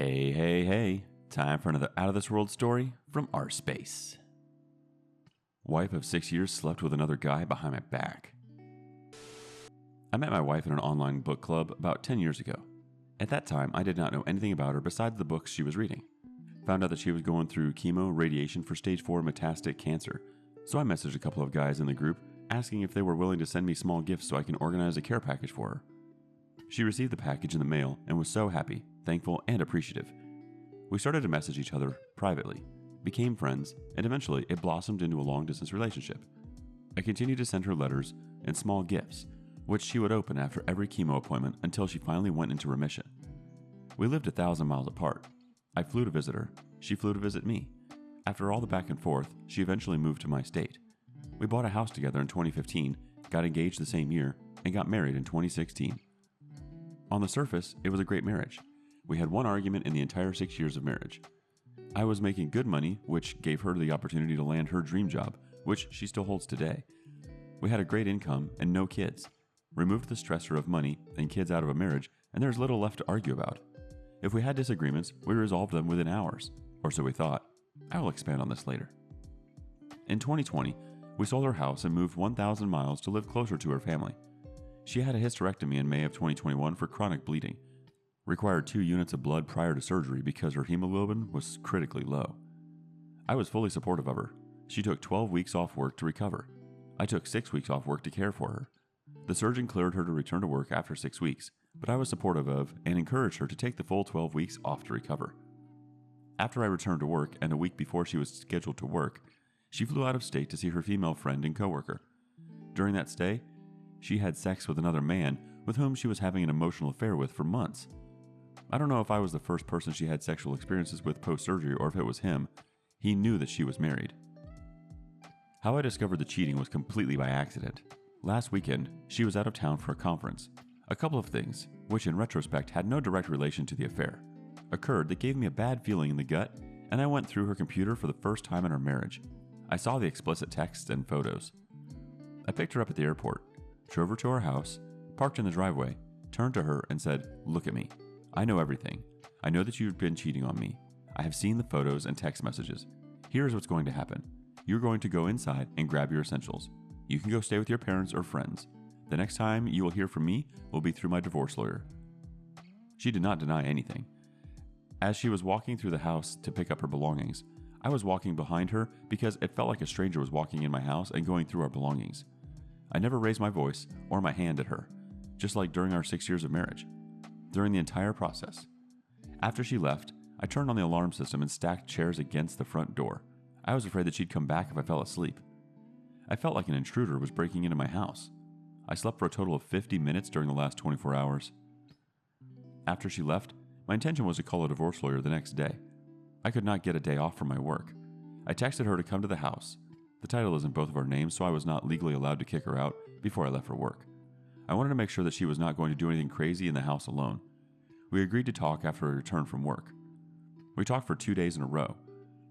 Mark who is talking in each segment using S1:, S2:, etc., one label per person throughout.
S1: Hey, hey, hey. Time for another Out of This World story from rSpace. Wife of 6 years slept with another guy behind my back. I met my wife in an online book club about 10 years ago. At that time, I did not know anything about her besides the books she was reading. Found out that she was going through chemo radiation for stage 4 metastatic cancer, so I messaged a couple of guys in the group asking if they were willing to send me small gifts so I can organize a care package for her. She received the package in the mail and was so happy, thankful, and appreciative. We started to message each other privately, became friends, and eventually it blossomed into a long-distance relationship. I continued to send her letters and small gifts, which she would open after every chemo appointment until she finally went into remission. We lived 1,000 miles apart. I flew to visit her. She flew to visit me. After all the back and forth, she eventually moved to my state. We bought a house together in 2015, got engaged the same year, and got married in 2016. On the surface, it was a great marriage. We had one argument in the entire 6 years of marriage. I was making good money, which gave her the opportunity to land her dream job, which she still holds today. We had a great income and no kids. Removed the stressor of money and kids out of a marriage, and there's little left to argue about. If we had disagreements, we resolved them within hours, or so we thought. I will expand on this later. In 2020, we sold our house and moved 1,000 miles to live closer to her family. She had a hysterectomy in May of 2021 for chronic bleeding. Required 2 units of blood prior to surgery because her hemoglobin was critically low. I was fully supportive of her. She took 12 weeks off work to recover. I took 6 weeks off work to care for her. The surgeon cleared her to return to work after 6 weeks, but I was supportive of and encouraged her to take the full 12 weeks off to recover. After I returned to work and a week before she was scheduled to work, she flew out of state to see her female friend and coworker. During that stay, she had sex with another man with whom she was having an emotional affair with for months. I don't know if I was the first person she had sexual experiences with post-surgery or if it was him. He knew that she was married. How I discovered the cheating was completely by accident. Last weekend, she was out of town for a conference. A couple of things, which in retrospect had no direct relation to the affair, occurred that gave me a bad feeling in the gut, and I went through her computer for the first time in our marriage. I saw the explicit texts and photos. I picked her up at the airport, drove her to our house, parked in the driveway, turned to her and said, "Look at me. I know everything. I know that you've been cheating on me. I have seen the photos and text messages. Here's what's going to happen. You're going to go inside and grab your essentials. You can go stay with your parents or friends. The next time you will hear from me will be through my divorce lawyer." She did not deny anything. As she was walking through the house to pick up her belongings, I was walking behind her because it felt like a stranger was walking in my house and going through our belongings. I never raised my voice or my hand at her, just like during our 6 years of marriage. During the entire process. After she left, I turned on the alarm system and stacked chairs against the front door. I was afraid that she'd come back if I fell asleep. I felt like an intruder was breaking into my house. I slept for a total of 50 minutes during the last 24 hours. After she left, my intention was to call a divorce lawyer the next day. I could not get a day off from my work. I texted her to come to the house. The title is in both of our names, so I was not legally allowed to kick her out before I left for work. I wanted to make sure that she was not going to do anything crazy in the house alone. We agreed to talk after I returned from work. We talked for 2 days in a row.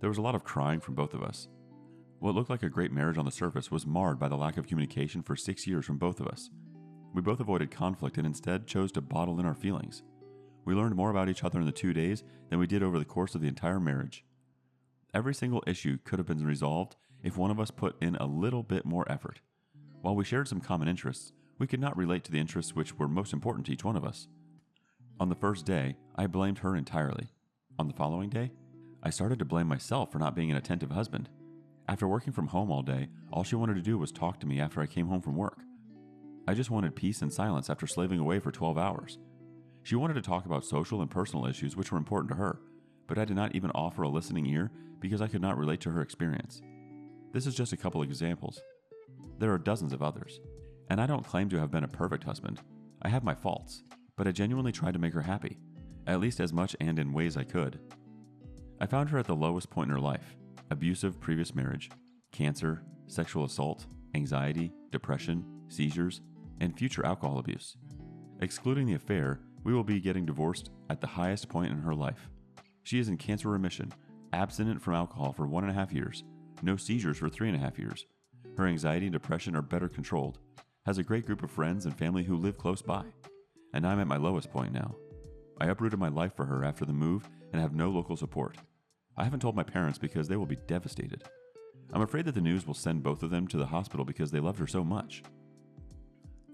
S1: There was a lot of crying from both of us. What looked like a great marriage on the surface was marred by the lack of communication for 6 years from both of us. We both avoided conflict and instead chose to bottle in our feelings. We learned more about each other in the 2 days than we did over the course of the entire marriage. Every single issue could have been resolved if one of us put in a little bit more effort. While we shared some common interests, we could not relate to the interests which were most important to each one of us. On the first day, I blamed her entirely. On the following day, I started to blame myself for not being an attentive husband. After working from home all day, all she wanted to do was talk to me after I came home from work. I just wanted peace and silence after slaving away for 12 hours. She wanted to talk about social and personal issues which were important to her, but I did not even offer a listening ear because I could not relate to her experience. This is just a couple of examples. There are dozens of others. And I don't claim to have been a perfect husband. I have my faults, but I genuinely tried to make her happy, at least as much and in ways I could. I found her at the lowest point in her life: abusive previous marriage, cancer, sexual assault, anxiety, depression, seizures, and future alcohol abuse. Excluding the affair, we will be getting divorced at the highest point in her life. She is in cancer remission, abstinent from alcohol for 1.5 years, no seizures for 3.5 years. Her anxiety and depression are better controlled, has a great group of friends and family who live close by, and I'm at my lowest point now. I uprooted my life for her after the move and have no local support. I haven't told my parents because they will be devastated. I'm afraid that the news will send both of them to the hospital because they loved her so much.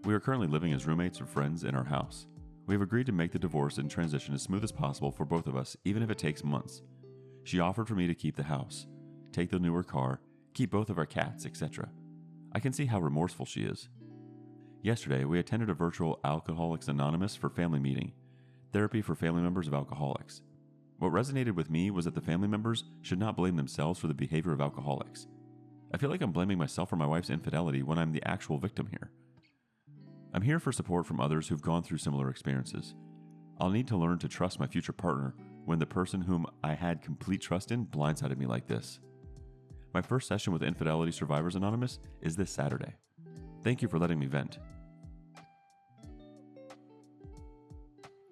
S1: We are currently living as roommates or friends in our house. We have agreed to make the divorce and transition as smooth as possible for both of us, even if it takes months. She offered for me to keep the house, take the newer car, keep both of our cats, etc. I can see how remorseful she is. Yesterday, we attended a virtual Alcoholics Anonymous for family meeting, therapy for family members of alcoholics. What resonated with me was that the family members should not blame themselves for the behavior of alcoholics. I feel like I'm blaming myself for my wife's infidelity when I'm the actual victim here. I'm here for support from others who've gone through similar experiences. I'll need to learn to trust my future partner when the person whom I had complete trust in blindsided me like this. My first session with Infidelity Survivors Anonymous is this Saturday. Thank you for letting me vent.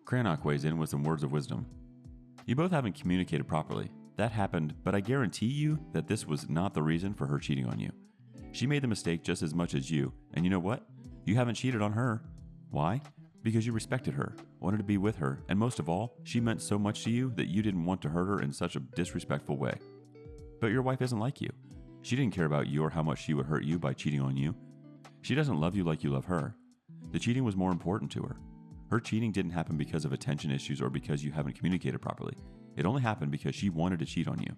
S1: Cranach weighs in with some words of wisdom. You both haven't communicated properly. That happened, but I guarantee you that this was not the reason for her cheating on you. She made the mistake just as much as you, and you know what? You haven't cheated on her. Why? Because you respected her, wanted to be with her, and most of all, she meant so much to you that you didn't want to hurt her in such a disrespectful way. But your wife isn't like you. She didn't care about you or how much she would hurt you by cheating on you. She doesn't love you like you love her. The cheating was more important to her. Her cheating didn't happen because of attention issues or because you haven't communicated properly. It only happened because she wanted to cheat on you.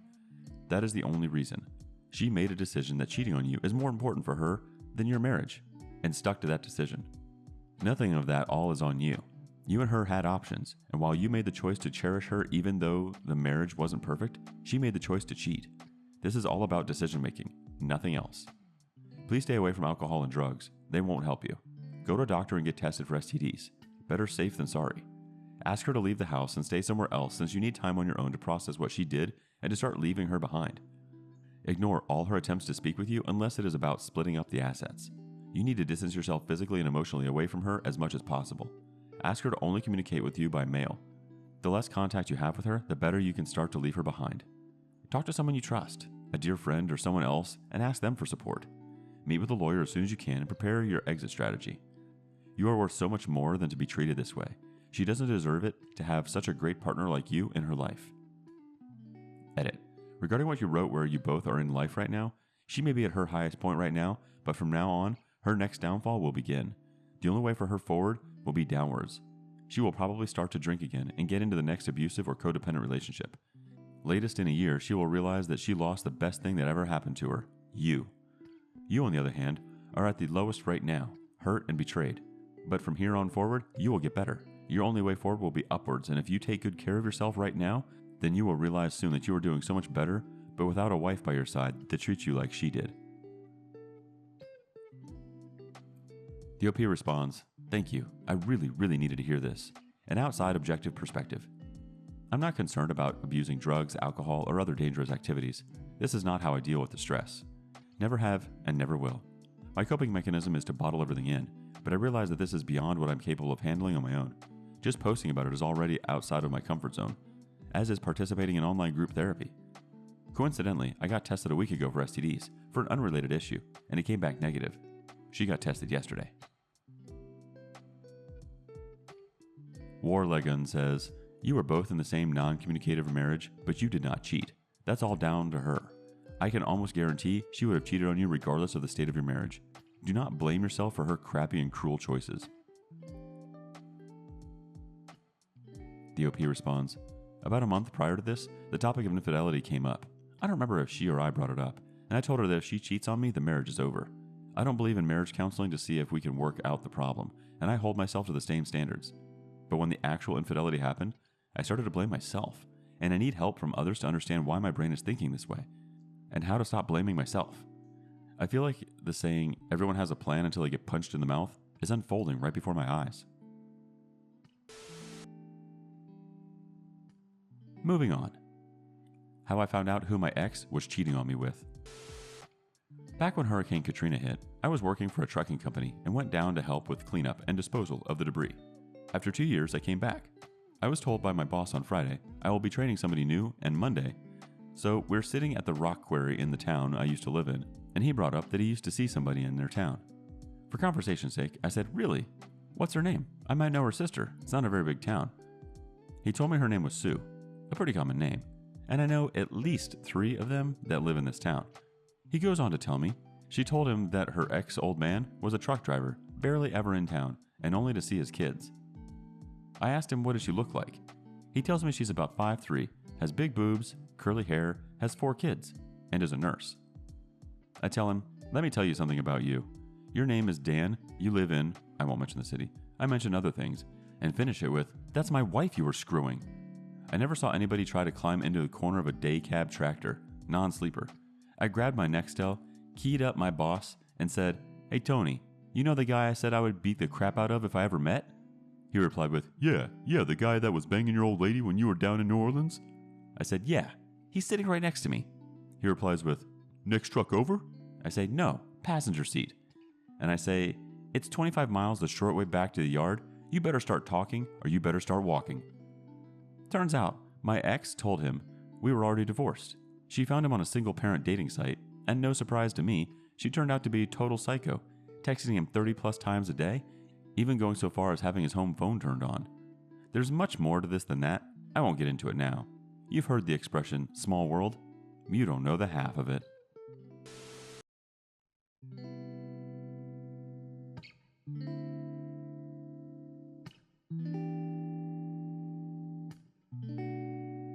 S1: That is the only reason. She made a decision that cheating on you is more important for her than your marriage, and stuck to that decision. Nothing of that all is on you. You and her had options, and while you made the choice to cherish her even though the marriage wasn't perfect, she made the choice to cheat. This is all about decision making, nothing else. Please stay away from alcohol and drugs. They won't help you. Go to a doctor and get tested for STDs. Better safe than sorry. Ask her to leave the house and stay somewhere else since you need time on your own to process what she did and to start leaving her behind. Ignore all her attempts to speak with you unless it is about splitting up the assets. You need to distance yourself physically and emotionally away from her as much as possible. Ask her to only communicate with you by mail. The less contact you have with her, the better you can start to leave her behind. Talk to someone you trust, a dear friend or someone else, and ask them for support. Meet with a lawyer as soon as you can and prepare your exit strategy. You are worth so much more than to be treated this way. She doesn't deserve it to have such a great partner like you in her life. Edit. Regarding what you wrote where you both are in life right now, she may be at her highest point right now, but from now on, her next downfall will begin. The only way for her forward will be downwards. She will probably start to drink again and get into the next abusive or codependent relationship. Latest in a year, she will realize that she lost the best thing that ever happened to her, you. You, on the other hand, are at the lowest right now, hurt and betrayed. But from here on forward, you will get better. Your only way forward will be upwards, and if you take good care of yourself right now, then you will realize soon that you are doing so much better, but without a wife by your side that treats you like she did. The OP responds, "Thank you. I really needed to hear this. An outside objective perspective. I'm not concerned about abusing drugs, alcohol, or other dangerous activities. This is not how I deal with the stress. Never have and never will. My coping mechanism is to bottle everything in, but I realize that this is beyond what I'm capable of handling on my own. Just posting about it is already outside of my comfort zone, as is participating in online group therapy. Coincidentally, I got tested a week ago for STDs for an unrelated issue, and it came back negative. She got tested yesterday." Warlegun says, "You were both in the same non-communicative marriage, but you did not cheat. That's all down to her. I can almost guarantee she would have cheated on you regardless of the state of your marriage. Do not blame yourself for her crappy and cruel choices." The OP responds, "About a month prior to this, the topic of infidelity came up. I don't remember if she or I brought it up, and I told her that if she cheats on me, the marriage is over. I don't believe in marriage counseling to see if we can work out the problem, and I hold myself to the same standards. But when the actual infidelity happened, I started to blame myself, and I need help from others to understand why my brain is thinking this way, and how to stop blaming myself. I feel like the saying, 'everyone has a plan until they get punched in the mouth,' is unfolding right before my eyes." Moving on. How I found out who my ex was cheating on me with. Back when Hurricane Katrina hit, I was working for a trucking company and went down to help with cleanup and disposal of the debris. After 2 years, I came back. I was told by my boss on Friday I will be training somebody new, and Monday. So we're sitting at the rock quarry in the town I used to live in, and he brought up that he used to see somebody in their town. For conversation's sake, I said, "Really? What's her name? I might know her sister. It's not a very big town." He told me her name was Sue, a pretty common name, and I know at least 3 of them that live in this town. He goes on to tell me she told him that her ex-old man was a truck driver, barely ever in town, and only to see his kids. I asked him what does she look like. He tells me she's about 5'3", has big boobs, curly hair, has 4 kids, and is a nurse. I tell him, let me tell you something about you. Your name is Dan, you live in, I won't mention the city, I mention other things, and finish it with, that's my wife you were screwing. I never saw anybody try to climb into the corner of a day cab tractor, non-sleeper. I grabbed my Nextel, keyed up my boss, and said, hey Tony, you know the guy I said I would beat the crap out of if I ever met? He replied with, yeah, the guy that was banging your old lady when you were down in New Orleans? I said, yeah, he's sitting right next to me. He replies with, next truck over? I say, no, passenger seat. And I say, it's 25 miles the short way back to the yard. You better start talking or you better start walking. Turns out, my ex told him we were already divorced. She found him on a single-parent dating site, and no surprise to me, she turned out to be a total psycho, texting him 30-plus times a day, even going so far as having his home phone turned on. There's much more to this than that. I won't get into it now. You've heard the expression, small world. You don't know the half of it.